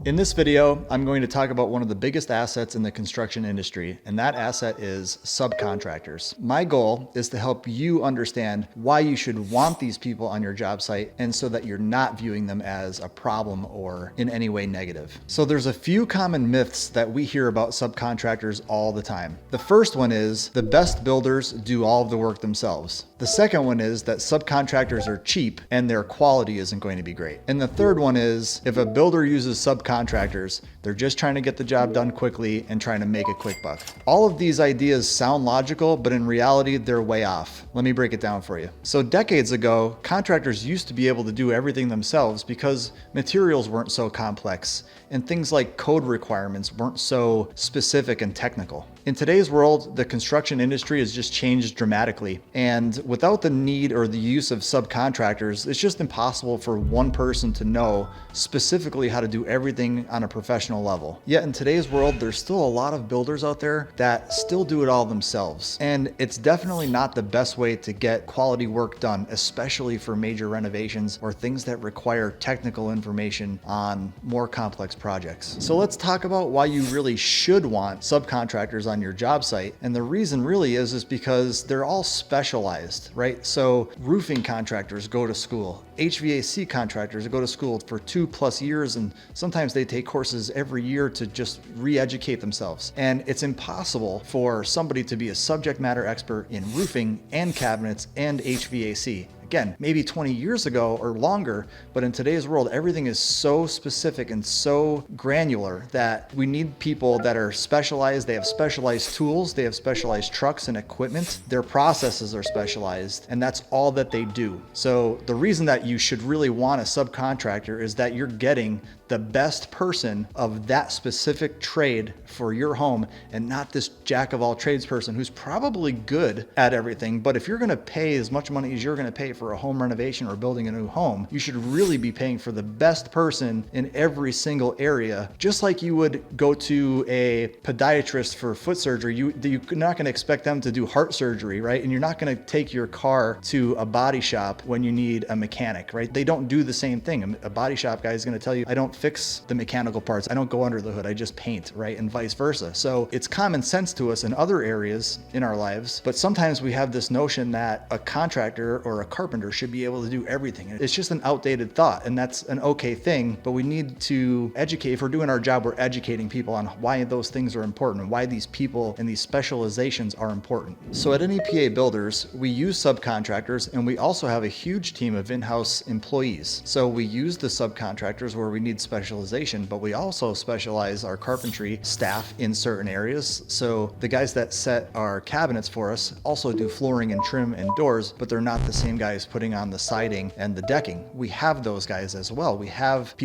In this video, I'm going to talk about one of the biggest assets in the construction industry, and that asset is subcontractors. My goal is to help you understand why you should want these people on your job site, and so that you're not viewing them as a problem or in any way negative. So there's a few common myths that we hear about subcontractors all the time. The first one is the best builders do all of the work themselves. The second one is that subcontractors are cheap and their quality isn't going to be great. And the third one is if a builder uses subcontractors, they're just trying to get the job done quickly and trying to make a quick buck. All of these ideas sound logical, but in reality, they're way off. Let me break it down for you. So decades ago, contractors used to be able to do everything themselves because materials weren't so complex and things like code requirements weren't so specific and technical. In today's world, the construction industry has just changed dramatically, and without the need or the use of subcontractors, it's just impossible for one person to know specifically how to do everything on a professional level. Yet in today's world, there's still a lot of builders out there that still do it all themselves, and it's definitely not the best way to get quality work done, especially for major renovations or things that require technical information on more complex projects. So let's talk about why you really should want subcontractors on your job site. And the reason really is because they're all specialized, right? So roofing contractors go to school, HVAC contractors go to school for 2+ years, and sometimes they take courses every year to just re-educate themselves. And it's impossible for somebody to be a subject matter expert in roofing and cabinets and HVAC. Again, maybe 20 years ago or longer, but in today's world, everything is so specific and so granular that we need people that are specialized. They have specialized tools, they have specialized trucks and equipment, their processes are specialized, and that's all that they do. So the reason that you should really want a subcontractor is that you're getting the best person of that specific trade for your home, and not this jack of all trades person who's probably good at everything. But if you're going to pay as much money as you're going to pay for a home renovation or building a new home, you should really be paying for the best person in every single area. Just like you would go to a podiatrist for foot surgery, you're not going to expect them to do heart surgery, right? And you're not going to take your car to a body shop when you need a mechanic, right? They don't do the same thing. A body shop guy is going to tell you, I don't fix the mechanical parts, I don't go under the hood, I just paint, right? And vice versa. So it's common sense to us in other areas in our lives, but sometimes we have this notion that a contractor or a carpenter should be able to do everything. It's just an outdated thought, and that's an okay thing, but we need to educate. If we're doing our job, we're educating people on why those things are important, why these people and these specializations are important. So at NEPA Builders, we use subcontractors, and we also have a huge team of in-house employees. So we use the subcontractors where we need specialization, but we also specialize our carpentry staff in certain areas. So the guys that set our cabinets for us also do flooring and trim and doors, but they're not the same guys putting on the siding and the decking. We have those guys as well. We have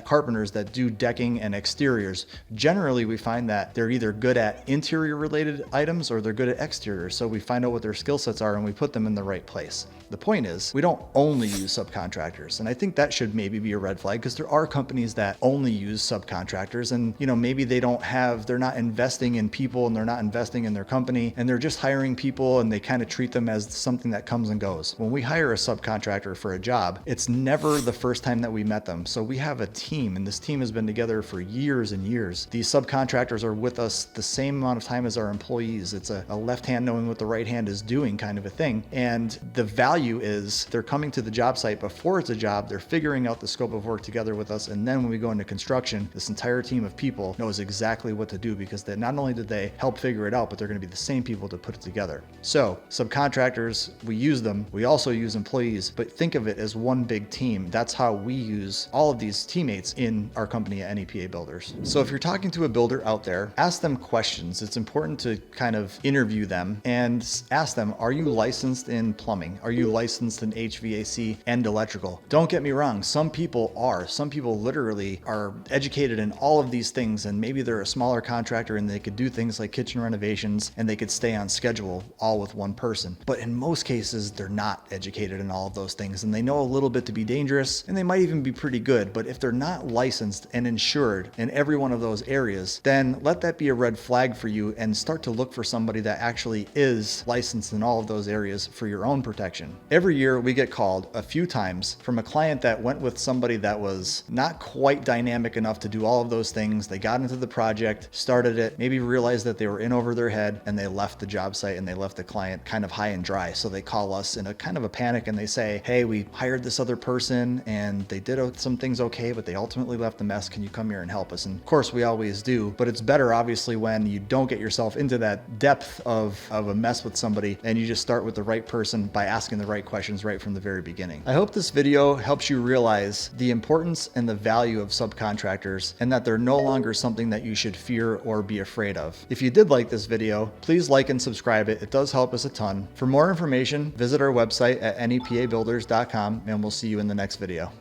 carpenters that do decking and exteriors. Generally, we find that they're either good at interior related items or they're good at exterior. So we find out what their skill sets are and we put them in the right place. The point is, we don't only use subcontractors. And I think that should maybe be a red flag, because there are companies that only use subcontractors, and maybe they're not investing in people and they're not investing in their company, and they're just hiring people and they kind of treat them as something that comes and goes. When we hire a subcontractor for a job, it's never the first time that we met them. So we have a team, and this team has been together for years and years. These subcontractors are with us the same amount of time as our employees. It's a left hand knowing what the right hand is doing kind of a thing. And the value is they're coming to the job site before it's a job, they're figuring out the scope of work together with us, and then when we go into construction, this entire team of people knows exactly what to do, because they not only did they help figure it out, but they're going to be the same people to put it together. So subcontractors, we use them, we also use employees, but think of it as one big team. That's how we use all of these teammates in our company at NEPA Builders. So if you're talking to a builder out there, ask them questions. It's important to kind of interview them and ask them, are you licensed in plumbing? Are you licensed in HVAC and electrical? Don't get me wrong, some people are. Some people literally are educated in all of these things, and maybe they're a smaller contractor and they could do things like kitchen renovations and they could stay on schedule all with one person. But in most cases, they're not educated in all of those things, and they know a little bit to be dangerous, and they might even be pretty good. But if they're not licensed and insured in every one of those areas, then let that be a red flag for you, and start to look for somebody that actually is licensed in all of those areas for your own protection. Every year we get called a few times from a client that went with somebody that was not quite quite dynamic enough to do all of those things. They got into the project, started it, maybe realized that they were in over their head, and they left the job site and they left the client kind of high and dry. So they call us in a kind of a panic and they say, hey, we hired this other person and they did some things okay, but they ultimately left a mess. Can you come here and help us? And of course we always do, but it's better obviously when you don't get yourself into that depth of a mess with somebody and you just start with the right person by asking the right questions right from the very beginning. I hope this video helps you realize the importance and the value of subcontractors and that they're no longer something that you should fear or be afraid of. If you did like this video, please like and subscribe it. It does help us a ton. For more information, visit our website at nepabuilders.com and we'll see you in the next video.